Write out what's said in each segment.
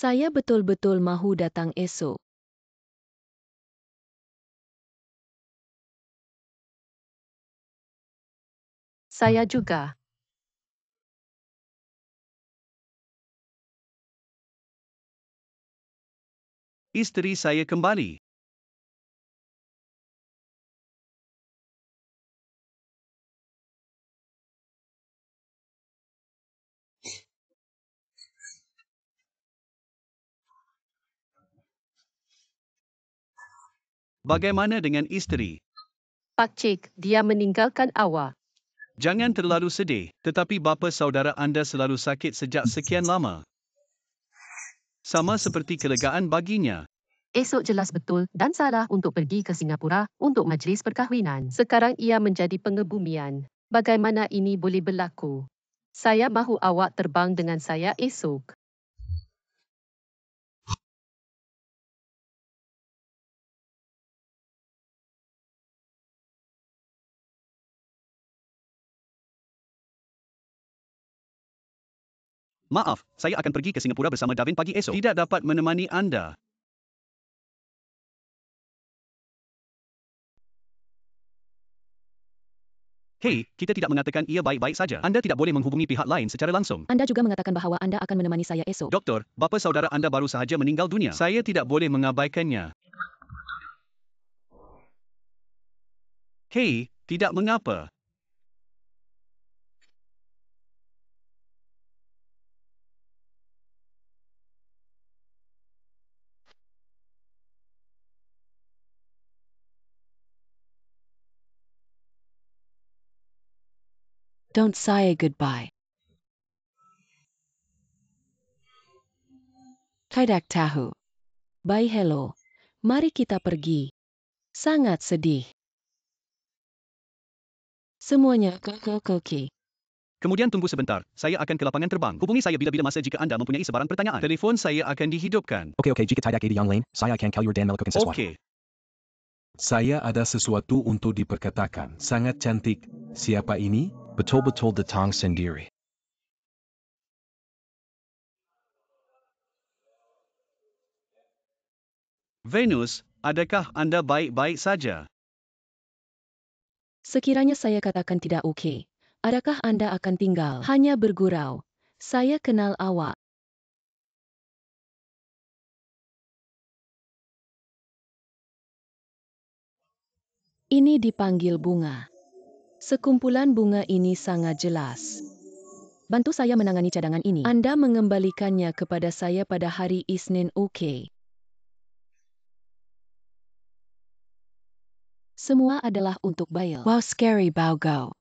Saya betul-betul mahu datang esok. Saya juga. Isteri saya kembali. Bagaimana dengan isteri? Pak Cik, dia meninggalkan awak. Jangan terlalu sedih, tetapi bapa saudara anda selalu sakit sejak sekian lama. Sama seperti kelegaan baginya. Esok jelas betul dan salah untuk pergi ke Singapura untuk majlis perkahwinan. Sekarang ia menjadi pengebumian. Bagaimana ini boleh berlaku? Saya mahu awak terbang dengan saya esok. Maaf, saya akan pergi ke Singapura bersama Davin pagi esok. Tidak dapat menemani anda. Hei, kita tidak mengatakan ia baik-baik saja. Anda tidak boleh menghubungi pihak lain secara langsung. Anda juga mengatakan bahawa Anda akan menemani saya esok. Doktor, bapa saudara anda baru sahaja meninggal dunia. Saya tidak boleh mengabaikannya. Hei, tidak mengapa. Don't say goodbye. Tidak tahu. Bye hello. Mari kita pergi. Sangat sedih. Semuanya kekeki. Kemudian tunggu sebentar, saya akan ke lapangan terbang. Hubungi saya bila-bila masa jika anda mempunyai sebarang pertanyaan. Telefon saya akan dihidupkan. Okay, jika tidak ada yang lain, saya akan call dan melakukan sesuatu. Okey. Saya ada sesuatu untuk diperkatakan. Sangat cantik. Siapa ini? Betul-betul datang sendiri. Venus, adakah anda baik-baik saja? Sekiranya saya katakan tidak okey, adakah Anda akan tinggal hanya bergurau? Saya kenal awak. Ini dipanggil bunga. Sekumpulan bunga ini sangat jelas. Bantu saya menangani cadangan ini. Anda mengembalikannya kepada saya pada hari Isnin, okey? Semua adalah untuk Bail. Wow, scary Bao.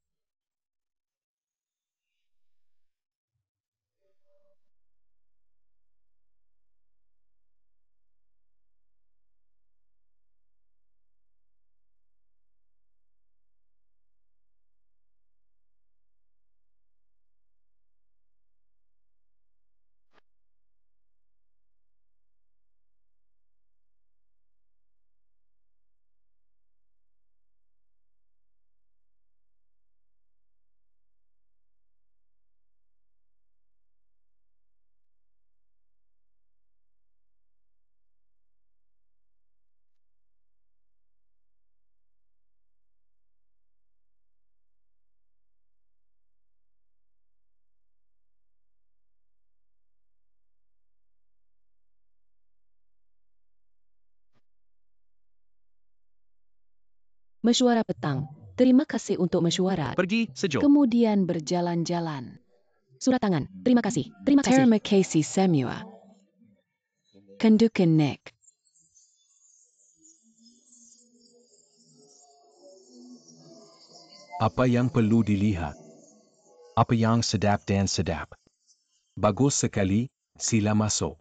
Mesyuarat petang. Terima kasih untuk mesyuarat. Pergi, sejuk. Kemudian berjalan-jalan. Surat tangan. Terima kasih. Terima kasih. Terima kasih semua. Kendukan Nick. Apa yang perlu dilihat? Apa yang sedap dan sedap? Bagus sekali, sila masuk.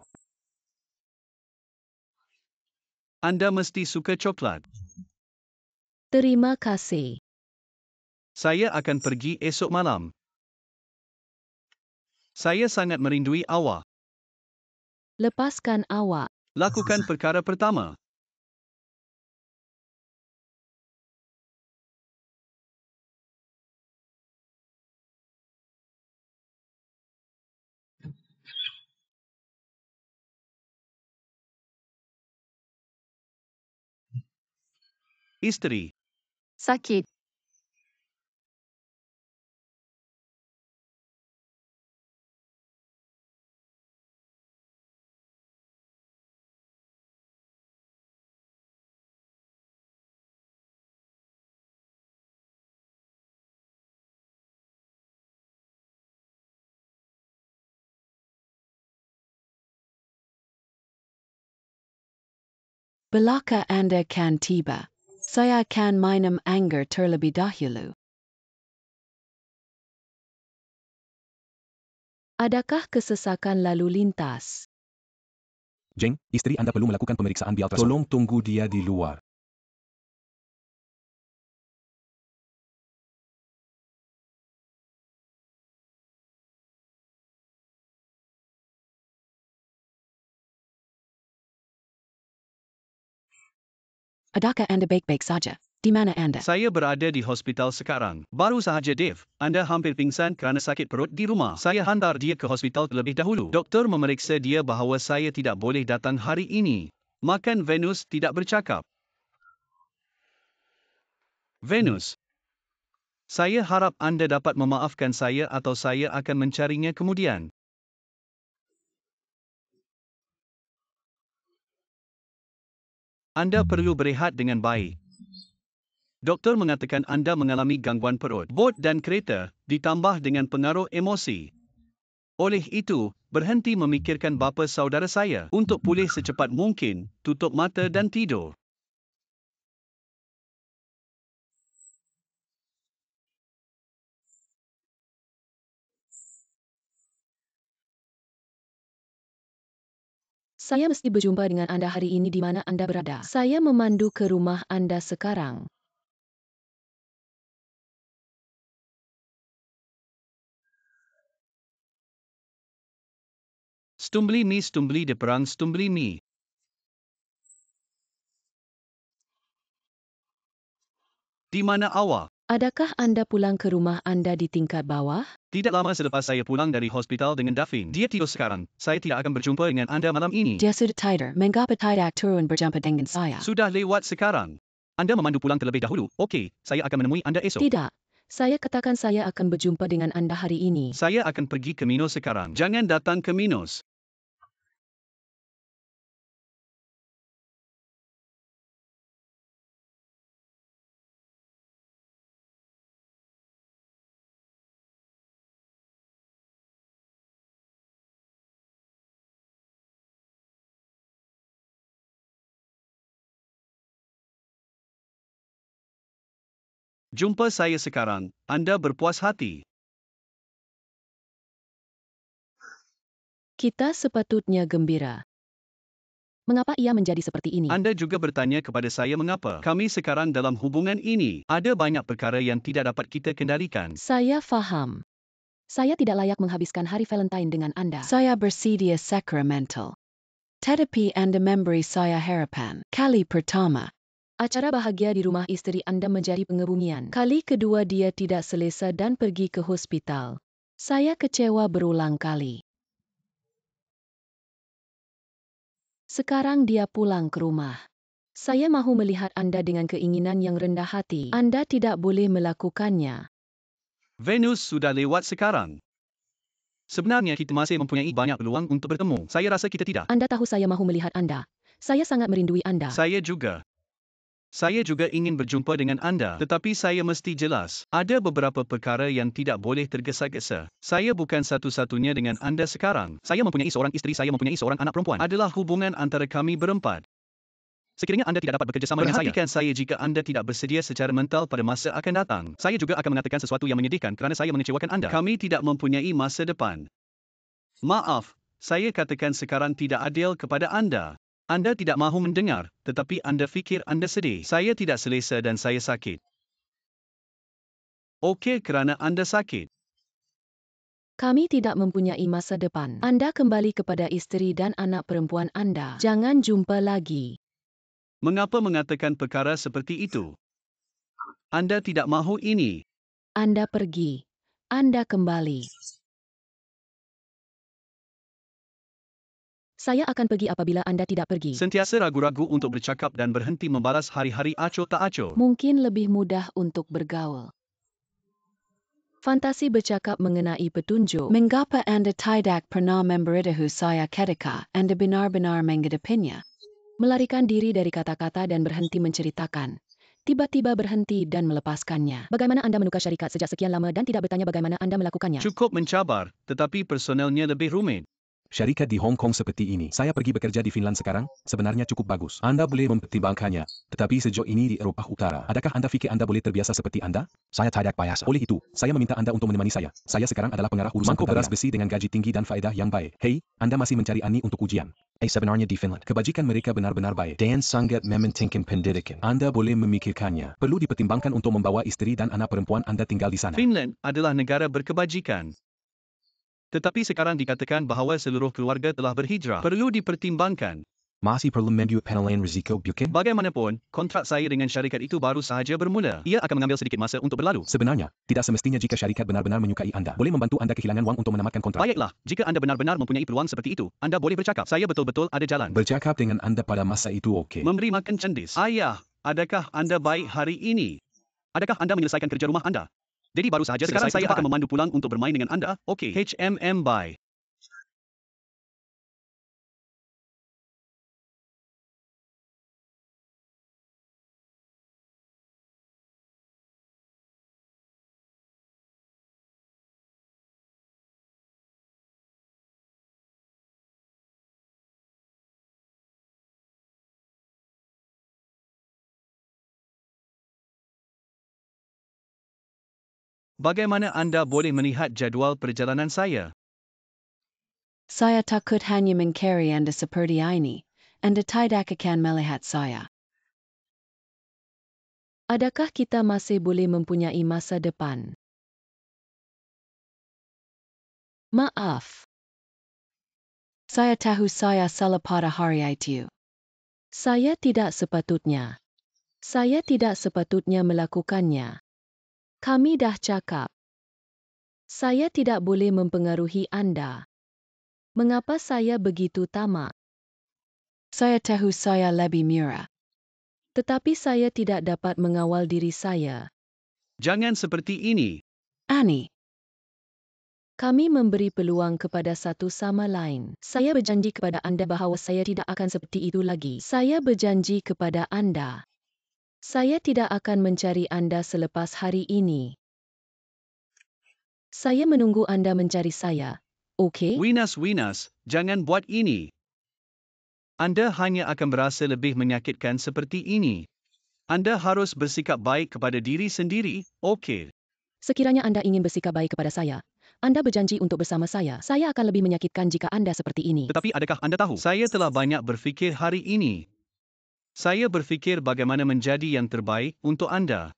Anda mesti suka coklat. Terima kasih. Saya akan pergi esok malam. Saya sangat merindui awak. Lepaskan awak. Lakukan perkara pertama. Isteri. Sakit. Belaka Anda kan tiba. Saya akan minum anggur terlebih dahulu. Adakah kesesakan lalu lintas? Jane, istri Anda perlu melakukan pemeriksaan di ultrasound. Tolong tunggu dia di luar. Adakah Anda baik-baik saja? Di mana Anda? Saya berada di hospital sekarang. Baru sahaja Dave, Anda hampir pingsan kerana sakit perut di rumah. Saya hantar dia ke hospital terlebih dahulu. Doktor memeriksa dia bahawa saya tidak boleh datang hari ini. Makan Venus tidak bercakap. Venus. Saya harap anda dapat memaafkan saya atau saya akan mencarinya kemudian. Anda perlu berehat dengan baik. Doktor mengatakan anda mengalami gangguan perut, bot dan kereta, ditambah dengan pengaruh emosi. Oleh itu, berhenti memikirkan bapa saudara saya. Untuk pulih secepat mungkin, tutup mata dan tidur. Saya mesti berjumpa dengan Anda hari ini di mana Anda berada. Saya memandu ke rumah Anda sekarang. Stumbly de perang stumbly mi. Di mana awak? Adakah Anda pulang ke rumah Anda di tingkat bawah? Tidak lama selepas saya pulang dari hospital dengan Davin. Dia tidur sekarang. Saya tidak akan berjumpa dengan anda malam ini. Dia sudah tidur. Mengapa tidak turun berjumpa dengan saya? Sudah lewat sekarang. Anda memandu pulang terlebih dahulu. Okey, saya akan menemui anda esok. Tidak. Saya katakan saya akan berjumpa dengan Anda hari ini. Saya akan pergi ke Minos sekarang. Jangan datang ke Minos. Jumpa saya sekarang. Anda berpuas hati. Kita sepatutnya gembira. Mengapa ia menjadi seperti ini? Anda juga bertanya kepada saya mengapa. Kami sekarang dalam hubungan ini. Ada banyak perkara yang tidak dapat kita kendalikan. Saya faham. Saya tidak layak menghabiskan hari Valentine dengan Anda. Saya bersedia Sacramento. Tetapi Anda memberi saya harapan. Kali pertama, acara bahagia di rumah isteri Anda menjadi pengebumian. Kali kedua dia tidak selesa dan pergi ke hospital. Saya kecewa berulang kali. Sekarang dia pulang ke rumah. Saya mahu melihat Anda dengan keinginan yang rendah hati. Anda tidak boleh melakukannya. Venus sudah lewat sekarang. Sebenarnya kita masih mempunyai banyak peluang untuk bertemu. Saya rasa kita tidak. Anda tahu saya mahu melihat Anda. Saya sangat merindui Anda. Saya juga. Saya juga ingin berjumpa dengan anda, tetapi saya mesti jelas. Ada beberapa perkara yang tidak boleh tergesa-gesa. Saya bukan satu-satunya dengan anda sekarang. Saya mempunyai seorang isteri, saya mempunyai seorang anak perempuan. Adalah hubungan antara kami berempat. Sekiranya anda tidak dapat bekerjasama dengan saya, perhatikan saya jika anda tidak bersedia secara mental pada masa akan datang. Saya juga akan mengatakan sesuatu yang menyedihkan kerana saya mengecewakan anda. Kami tidak mempunyai masa depan. Maaf, saya katakan sekarang tidak adil kepada anda. Anda tidak mahu mendengar, tetapi anda fikir anda sedih. Saya tidak selesa dan saya sakit. Okey, kerana anda sakit. Kami tidak mempunyai masa depan. Anda kembali kepada isteri dan anak perempuan Anda. Jangan jumpa lagi. Mengapa mengatakan perkara seperti itu? Anda tidak mahu ini. Anda pergi. Anda kembali. Saya akan pergi apabila anda tidak pergi. Sentiasa ragu-ragu untuk bercakap dan berhenti membalas hari-hari acuh tak acuh. Mungkin lebih mudah untuk bergaul. Fantasi bercakap mengenai petunjuk. Mengapa anda tidak pernah memberitahu saya ketika anda benar-benar menghadapinya? Melarikan diri dari kata-kata dan berhenti menceritakan. Tiba-tiba berhenti dan melepaskannya. Bagaimana anda menukar syarikat sejak sekian lama dan tidak bertanya bagaimana anda melakukannya? Cukup mencabar, tetapi personelnya lebih rumit. Syarikat di Hong Kong seperti ini. Saya pergi bekerja di Finland sekarang, sebenarnya cukup bagus. Anda boleh mempertimbangkannya. Tetapi sejauh ini di Eropah Utara, adakah Anda fikir Anda boleh terbiasa seperti Anda? Saya tidak biasa. Oleh itu, saya meminta Anda untuk menemani saya. Saya sekarang adalah pengarah urusan Mangkuk beras beras besi dengan gaji tinggi dan faedah yang baik. Hei, Anda masih mencari Ani untuk ujian. Sebenarnya di Finland. Kebajikan mereka benar-benar baik. Dan sangat mementingkan pendidikan. Anda boleh memikirkannya. Perlu dipertimbangkan untuk membawa istri dan anak perempuan Anda tinggal di sana. Finland adalah negara berkebajikan. Tetapi sekarang dikatakan bahawa seluruh keluarga telah berhijrah. Perlu dipertimbangkan. Masih perlu mengambil penilaian risiko bukan? Bagaimanapun, kontrak saya dengan syarikat itu baru sahaja bermula. Ia akan mengambil sedikit masa untuk berlalu. Sebenarnya, tidak semestinya jika syarikat benar-benar menyukai Anda. Boleh membantu Anda kehilangan wang untuk menamatkan kontrak. Baiklah, jika anda benar-benar mempunyai peluang seperti itu, anda boleh bercakap. Saya betul-betul ada jalan. Bercakap dengan Anda pada masa itu okey. Memberi makan cendis. Ayah, adakah anda baik hari ini? Adakah anda menyelesaikan kerja rumah anda? Jadi baru sahaja sekarang saya akan memandu pulang untuk bermain dengan anda. Okey. HMM bye. Bagaimana anda boleh melihat jadual perjalanan saya? Saya takut hanya mengkari anda seperti ini. Anda tidak akan melihat saya. Adakah kita masih boleh mempunyai masa depan? Maaf. Saya tahu saya salah pada hari itu. Saya tidak sepatutnya. Saya tidak sepatutnya melakukannya. Kami dah cakap. Saya tidak boleh mempengaruhi anda. Mengapa saya begitu tamak? Saya tahu saya lebih murah. Tetapi saya tidak dapat mengawal diri saya. Jangan seperti ini. Annie. Kami memberi peluang kepada satu sama lain. Saya berjanji kepada anda bahawa saya tidak akan seperti itu lagi. Saya berjanji kepada anda. Saya tidak akan mencari anda selepas hari ini. Saya menunggu anda mencari saya. Okey? Winas, jangan buat ini. Anda hanya akan berasa lebih menyakitkan seperti ini. Anda harus bersikap baik kepada diri sendiri, okey? Sekiranya anda ingin bersikap baik kepada saya, anda berjanji untuk bersama saya akan lebih menyakitkan jika anda seperti ini. Tetapi adakah anda tahu? Saya telah banyak berfikir hari ini. Saya berfikir bagaimana menjadi yang terbaik untuk anda.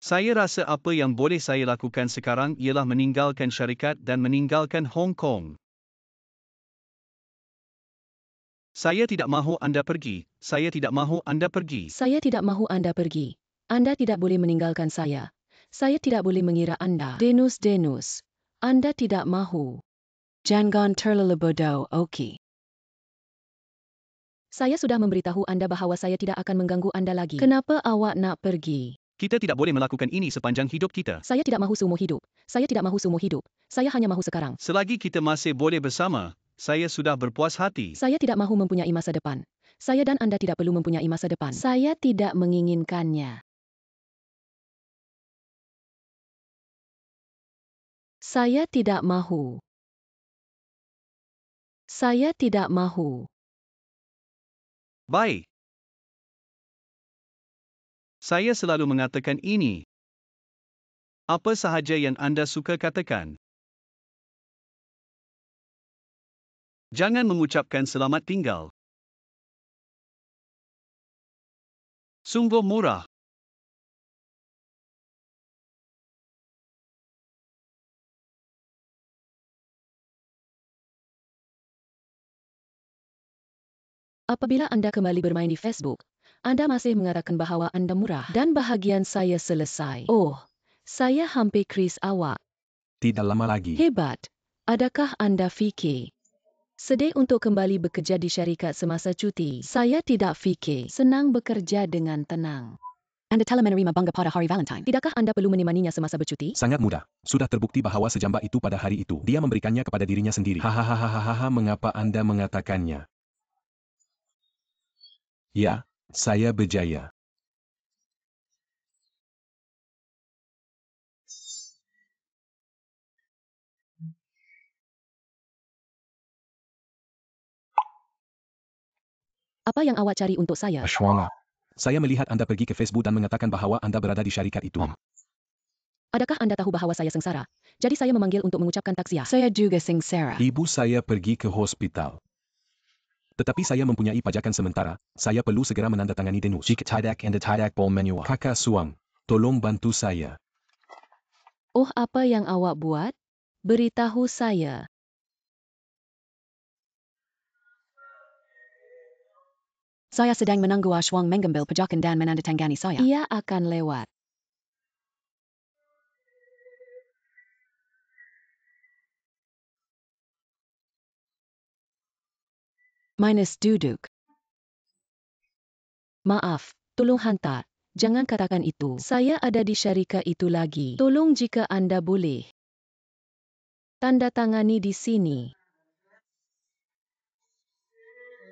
Saya rasa apa yang boleh saya lakukan sekarang ialah meninggalkan syarikat dan meninggalkan Hong Kong. Saya tidak mahu anda pergi. Saya tidak mahu anda pergi. Saya tidak mahu anda pergi. Anda tidak boleh meninggalkan saya. Saya tidak boleh mengira anda. Denus. Anda tidak mahu. Jangan terlalu bodoh, okey? Saya sudah memberitahu anda bahawa saya tidak akan mengganggu anda lagi. Kenapa awak nak pergi? Kita tidak boleh melakukan ini sepanjang hidup kita. Saya tidak mahu seumur hidup. Saya tidak mahu seumur hidup. Saya hanya mahu sekarang. Selagi kita masih boleh bersama, saya sudah berpuas hati. Saya tidak mahu mempunyai masa depan. Saya dan anda tidak perlu mempunyai masa depan. Saya tidak menginginkannya. Saya tidak mahu. Saya tidak mahu. Baik. Saya selalu mengatakan ini. Apa sahaja yang anda suka katakan. Jangan mengucapkan selamat tinggal. Sungguh murah. Apabila anda kembali bermain di Facebook, anda masih mengatakan bahawa anda murah dan bahagian saya selesai. Oh, saya hampir kris awak. Tidak lama lagi. Hebat. Adakah anda fikir? Sedih untuk kembali bekerja di syarikat semasa cuti. Saya tidak fikir senang bekerja dengan tenang. Anda telah menerima bangga pada hari Valentine. Tidakkah Anda perlu menemaninya semasa bercuti? Sangat mudah. Sudah terbukti bahawa sejamba itu pada hari itu. Dia memberikannya kepada dirinya sendiri. Hahaha, mengapa Anda mengatakannya? Ya, saya berjaya. Apa yang awak cari untuk saya? Saya melihat Anda pergi ke Facebook dan mengatakan bahawa Anda berada di syarikat itu. Adakah Anda tahu bahawa saya sengsara? Jadi saya memanggil untuk mengucapkan takziah. Saya juga sengsara. Ibu saya pergi ke hospital. Tetapi saya mempunyai pajakan sementara. Saya perlu segera menandatangani denus. Kakak Suang, tolong bantu saya. Oh, apa yang awak buat? Beritahu saya. Saya sedang menunggu Ashwang mengambil pajakan dan menandatangani saya. Ia akan lewat. Minus duduk. Maaf, tolong hantar. Jangan katakan itu. Saya ada di syarikat itu lagi. Tolong jika Anda boleh. Tanda tangani di sini.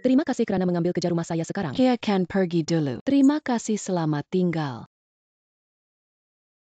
Terima kasih kerana mengambil kerja rumah saya sekarang. Saya akan pergi dulu. Terima kasih, selamat tinggal.